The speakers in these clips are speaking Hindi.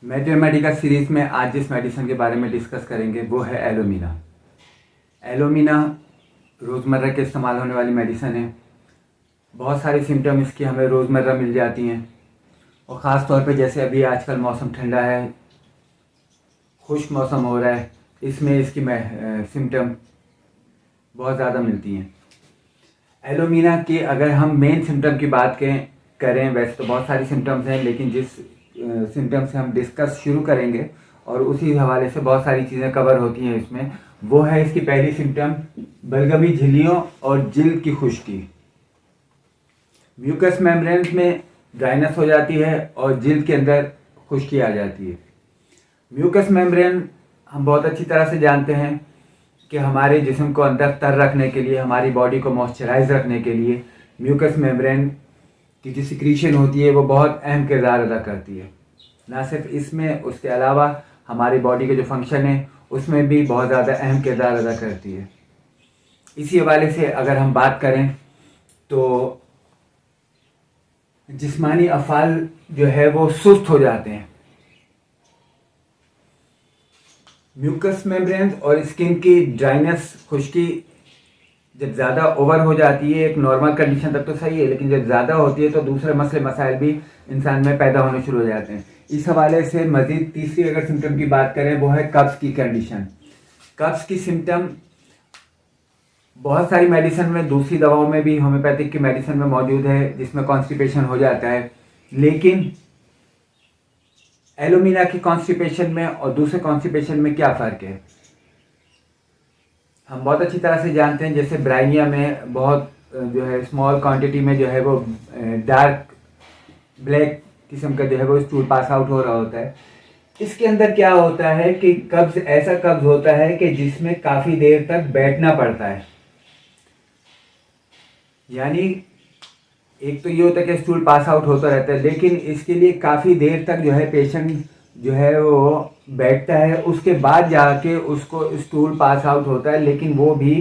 मेडिका सीरीज में आज जिस मेडिसिन के बारे में डिस्कस करेंगे वो है एलोमीना। एलोमीना रोज़मर्रा के इस्तेमाल होने वाली मेडिसिन है। बहुत सारी सिम्टम इसकी हमें रोज़मर्रा मिल जाती हैं और ख़ास तौर पे जैसे अभी आजकल मौसम ठंडा है, खुश्क मौसम हो रहा है, इसमें इसकी सिम्टम बहुत ज़्यादा मिलती हैं। एलोमीना की अगर हम मेन सिम्टम की बात करें वैसे तो बहुत सारी सिम्टम्स हैं, लेकिन जिस सिम्टम से हम डिस्कस शुरू करेंगे और उसी हवाले से बहुत सारी चीज़ें कवर होती हैं इसमें, वो है इसकी पहली सिम्टम बलगमी झिल्लियों और जिल्द की खुश्की। म्यूकस मेम्ब्रेन में ड्राइनेस हो जाती है और जिल्द के अंदर खुश्की आ जाती है। म्यूकस मेम्ब्रेन हम बहुत अच्छी तरह से जानते हैं कि हमारे जिस्म को अंदर तर रखने के लिए, हमारी बॉडी को मॉइस्चराइज रखने के लिए म्यूकस मेम्ब्रेन की जो सिक्रीशन होती है वो बहुत अहम किरदार अदा करती है। ना सिर्फ इसमें, उसके अलावा हमारी बॉडी के जो फंक्शन है उसमें भी बहुत ज़्यादा अहम किरदार अदा करती है। इसी हवाले से अगर हम बात करें तो जिस्मानी अफ़ाल जो है वो सुस्त हो जाते हैं। म्यूकस मेम्ब्रेन और स्किन की ड्राइनेस, खुश्की जब ज़्यादा ओवर हो जाती है, एक नॉर्मल कंडीशन तक तो सही है, लेकिन जब ज़्यादा होती है तो दूसरे मसले मसाइल भी इंसान में पैदा होने शुरू हो जाते हैं। इस हवाले से मज़ीद तीसरी अगर सिम्टम की बात करें वो है कब्ज़ की कंडीशन। कब्ज़ की सिम्टम बहुत सारी मेडिसिन में, दूसरी दवाओं में भी, होम्योपैथिक की मेडिसिन में मौजूद है, जिसमें कॉन्स्टिपेशन हो जाता है। लेकिन एलोमीना की कॉन्स्टिपेशन में और दूसरे कॉन्स्टिपेशन में क्या फ़र्क है, हम बहुत अच्छी तरह से जानते हैं। जैसे ब्राइनिया में बहुत जो है स्मॉल क्वांटिटी में जो है वो डार्क ब्लैक किस्म का जो है वो स्टूल पास आउट हो रहा होता है। इसके अंदर क्या होता है कि कब्ज, ऐसा कब्ज होता है कि जिसमें काफ़ी देर तक बैठना पड़ता है। यानी एक तो ये होता है कि स्टूल पास आउट होता रहता है, लेकिन इसके लिए काफ़ी देर तक जो है पेशेंट जो है वो बैठता है, उसके बाद जाके उसको स्टूल पास आउट होता है, लेकिन वो भी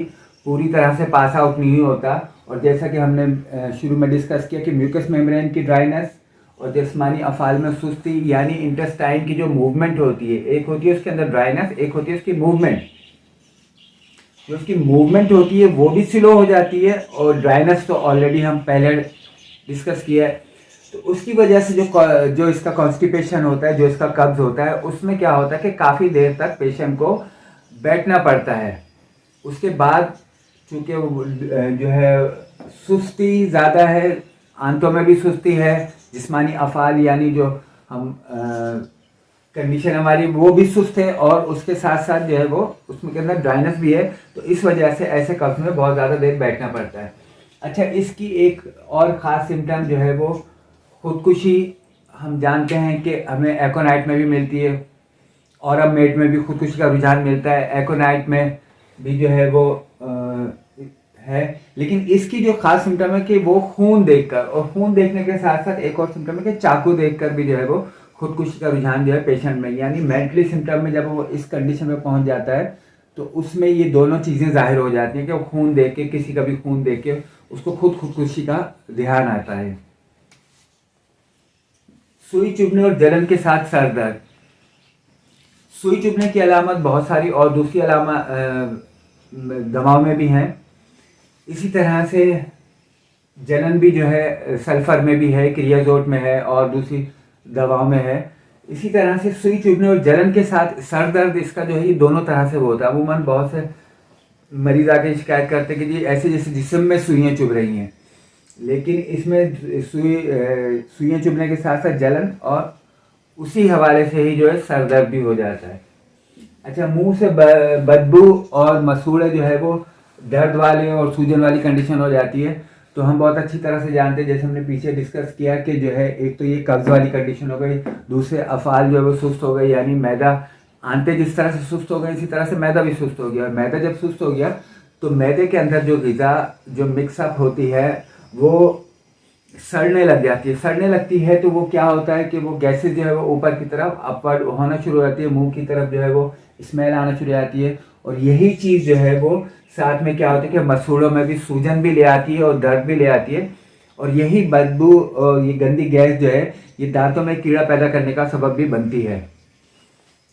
पूरी तरह से पास आउट नहीं होता। और जैसा कि हमने शुरू में डिस्कस किया कि म्यूकस मेम्ब्रेन की ड्राइनेस और जिस्मानी अफ़ाल में सुस्ती, यानी इंटेस्टाइन की जो मूवमेंट होती है, एक होती है उसके अंदर ड्राइनेस, एक होती है उसकी मूवमेंट। जो उसकी मूवमेंट होती है वो भी स्लो हो जाती है, और ड्राइनेस तो ऑलरेडी हम पहले डिस्कस किया है। तो उसकी वजह से जो इसका कॉन्स्टिपेशन होता है, जो इसका कब्ज होता है, उसमें क्या होता है कि काफ़ी देर तक पेशेंट को बैठना पड़ता है। उसके बाद चूँकि जो है सुस्ती ज़्यादा है, आंतों में भी सुस्ती है, जिस्मानी अफ़ाल यानी जो हम कंडीशन हमारी वो भी सुस्त है, और उसके साथ साथ जो है वो उसमें के अंदर ड्राइनेस भी है। तो इस वजह से ऐसे कब्ज में बहुत ज़्यादा देर बैठना पड़ता है। अच्छा, इसकी एक और ख़ास सिम्टम जो है वो खुदकुशी। हम जानते हैं कि हमें एकोनाइट में भी मिलती है और अब मेट में भी खुदकुशी का रुझान मिलता है। एकोनाइट में भी जो है वो है, लेकिन इसकी जो खास सिम्टम है कि वो खून देखकर, और खून देखने के साथ साथ एक और सिम्टम है कि चाकू देखकर भी जो है वो खुदकुशी का रुझान जो है पेशेंट में, यानी मेंटली सिम्टम में जब वो इस कंडीशन में पहुंच जाता है तो उसमें ये दोनों चीज़ें जाहिर हो जाती हैं कि वो खून देख के, किसी का भी खून देख के उसको खुदकुशी का ध्यान आता है। सुई चुभने और जलन के साथ सर दर्द। सुई चुभने की अलामत बहुत सारी और दूसरी दवाओं में भी हैं। इसी तरह से जलन भी जो है सल्फर में भी है, क्रियाजोट में है और दूसरी दवाओं में है। इसी तरह से सुई चुभने और जलन के साथ सर दर्द, इसका जो है ये दोनों तरह से वो होता है। अमूमन बहुत से मरीज आके शिकायत करते हैं कि जी ऐसे जैसे जिस्म में सुइयाँ चुभ रही हैं, लेकिन इसमें सुइयाँ चुभने के साथ साथ जलन और उसी हवाले से ही जो है सर दर्द भी हो जाता है। अच्छा, मुंह से बदबू और मसूड़े जो है वो दर्द वाले और सूजन वाली कंडीशन हो जाती है। तो हम बहुत अच्छी तरह से जानते हैं, जैसे हमने पीछे डिस्कस किया कि जो है एक तो ये कब्ज वाली कंडीशन हो गई, दूसरे अफ़ाल जो है वो सुस्त हो गई, यानी मैदा, आंतें जिस तरह से सुस्त हो गई इसी तरह से मैदा भी सुस्त हो गया। और मैदा जब सुस्त हो गया तो मैदे के अंदर जो ग़िज़ा जो मिक्सअप होती है वो सड़ने लग जाती है। सड़ने लगती है तो वो क्या होता है कि वो गैसेज जो है वो ऊपर की तरफ अपवर्ड होना शुरू हो जाती है, मुंह की तरफ जो है वो स्मेल आना शुरू हो जाती है। और यही चीज़ जो है वो साथ में क्या होता है कि मसूड़ों में भी सूजन भी ले आती है और दर्द भी ले आती है। और यही बदबू और ये गंदी गैस जो है ये दांतों में कीड़ा पैदा करने का सबब भी बनती है।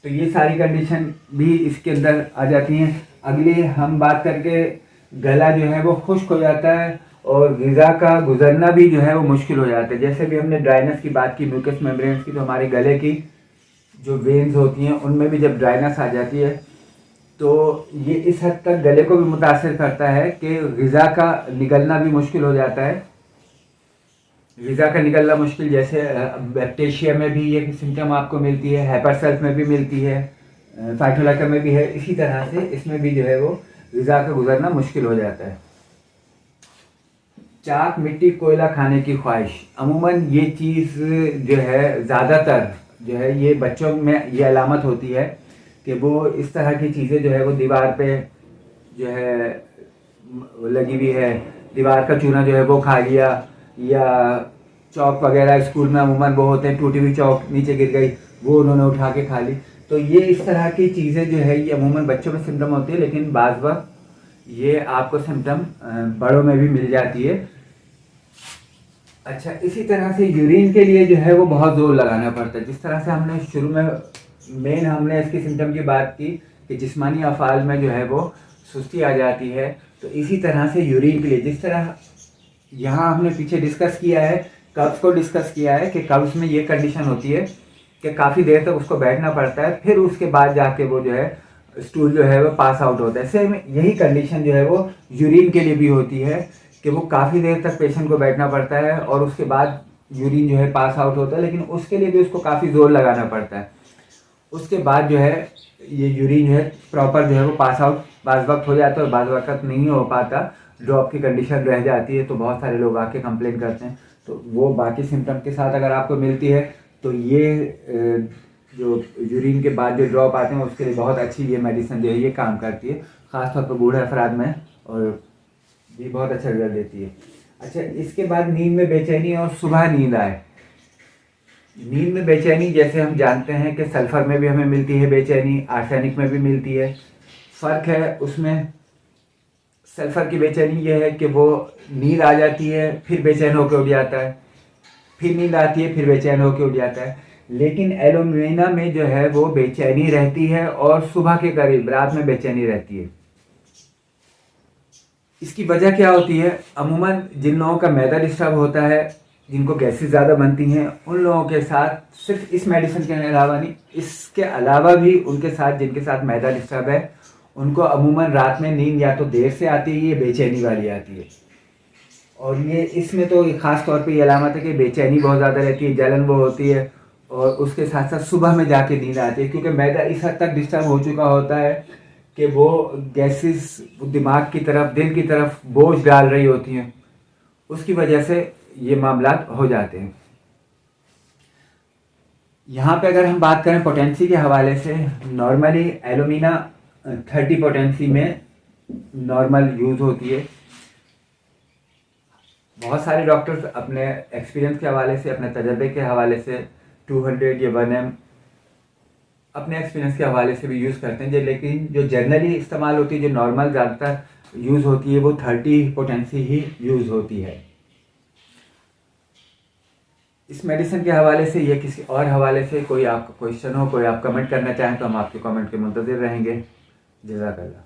तो ये सारी कंडीशन भी इसके अंदर आ जाती हैं। अगली हम बात करके गला जो है वो खुश्क हो जाता है और ग़िज़ा का गुजरना भी जो है वो मुश्किल हो जाता है। जैसे भी हमने ड्राइनेस की बात की, म्यूकस मेम्ब्रेन्स की, तो हमारे गले की जो वेन्स होती हैं उनमें भी जब ड्राइनेस आ जाती है तो ये इस हद तक गले को भी मुतासिर करता है कि ग़िज़ा का निकलना भी मुश्किल हो जाता है। ग़िज़ा का निकलना मुश्किल, जैसे बैक्टीरिया में भी ये सिम्टम आपको मिलती है, हाइपरसेल्फ में भी मिलती है, फाइटोलाइका में भी है। इसी तरह से इसमें भी जो है वो ग़िज़ा का गुजरना मुश्किल हो जाता है। चाक, मिट्टी, कोयला खाने की ख्वाहिश, अमूमन ये चीज़ जो है ज़्यादातर जो है ये बच्चों में ये अलामत होती है कि वो इस तरह की चीज़ें जो है वो दीवार पे जो है लगी हुई है, दीवार का चूना जो है वो खा लिया, या चौक वगैरह स्कूल में अमूमन वो होते हैं, टूटी हुई चौक नीचे गिर गई वो उन्होंने उठा के खा ली। तो ये इस तरह की चीज़ें जो है ये अमूमन बच्चों में सिम्टम होती है, लेकिन बाज़ वक्त ये आपको सिम्टम बड़ों में भी मिल जाती है। अच्छा, इसी तरह से यूरिन के लिए जो है वो बहुत जोर लगाना पड़ता है। जिस तरह से हमने शुरू में हमने इसकी सिम्टम की बात की कि जिस्मानी अफ़ाल में जो है वो सुस्ती आ जाती है, तो इसी तरह से यूरिन के लिए जिस तरह यहाँ हमने पीछे डिस्कस किया है, कब्ज़ को डिस्कस किया है कि कब्ज़ में ये कंडीशन होती है कि काफ़ी देर तक उसको बैठना पड़ता है, फिर उसके बाद जाके वो जो है स्टूल जो है वो पास आउट होता है। सेम यही कंडीशन जो है वो यूरिन के लिए भी होती है कि वो काफ़ी देर तक पेशेंट को बैठना पड़ता है और उसके बाद यूरिन जो है पास आउट होता है, लेकिन उसके लिए भी उसको काफ़ी ज़ोर लगाना पड़ता है। उसके बाद जो है ये यूरिन जो है प्रॉपर जो है वो पास आउट बाज़ वक्त हो जाता है और बाज़ वक्त नहीं हो पाता, ड्रॉप की कंडीशन रह जाती है। तो बहुत सारे लोग आके कंप्लेन करते हैं। तो वो बाकी सिम्टम के साथ अगर आपको मिलती है तो ये जो यूरिन के बाद जो ड्रॉप आते हैं उसके लिए बहुत अच्छी ये मेडिसिन जो है ये काम करती है, ख़ासतौर पर बूढ़े अफराद में, और ये बहुत अच्छा रिजल्ट देती है। अच्छा, इसके बाद नींद में बेचैनी और सुबह नींद आए। नींद में बेचैनी जैसे हम जानते हैं कि सल्फ़र में भी हमें मिलती है बेचैनी, आर्सेनिक में भी मिलती है। फ़र्क है उसमें, सल्फ़र की बेचैनी ये है कि वो नींद आ जाती है फिर बेचैन होकर उठ जाता है, फिर नींद आती है फिर बेचैन होकर उठ जाता है। लेकिन एलोमिना में जो है वो बेचैनी रहती है और सुबह के करीब रात में बेचैनी रहती है। इसकी वजह क्या होती है? अमूमन जिन लोगों का मैदा डिस्टर्ब होता है, जिनको गैसेस ज़्यादा बनती हैं, उन लोगों के साथ सिर्फ इस मेडिसिन के अलावा नहीं, इसके अलावा भी उनके साथ जिनके साथ मैदा डिस्टर्ब है उनको अमूमन रात में नींद या तो देर से आती है, ये बेचैनी वाली आती है। और ये इसमें तो ख़ास तौर पे ये अलामत है कि बेचैनी बहुत ज़्यादा रहती है, जलन वो होती है, और उसके साथ साथ सुबह में जाके नींद आती है, क्योंकि मैदा इस हद तक डिस्टर्ब हो चुका होता है कि वो गैसेस दिमाग की तरफ, दिल की तरफ बोझ डाल रही होती हैं, उसकी वजह से ये मामलात हो जाते हैं। यहाँ पे अगर हम बात करें पोटेंसी के हवाले से, नॉर्मली एलोमिना 30 पोटेंसी में नॉर्मल यूज़ होती है। बहुत सारे डॉक्टर्स अपने एक्सपीरियंस के हवाले से, अपने तजर्बे के हवाले से 200 या 1M अपने एक्सपीरियंस के हवाले से भी यूज़ करते हैं, लेकिन जो जनरली इस्तेमाल होती है, जो नॉर्मल ज़्यादातर यूज़ होती है, वो 30 पोटेंसी ही यूज़ होती है। इस मेडिसिन के हवाले से या किसी और हवाले से कोई आपका क्वेश्चन हो, कोई आप कमेंट करना चाहें तो हम आपके कमेंट के मुंतज़िर रहेंगे। जज़ाकल्लाह।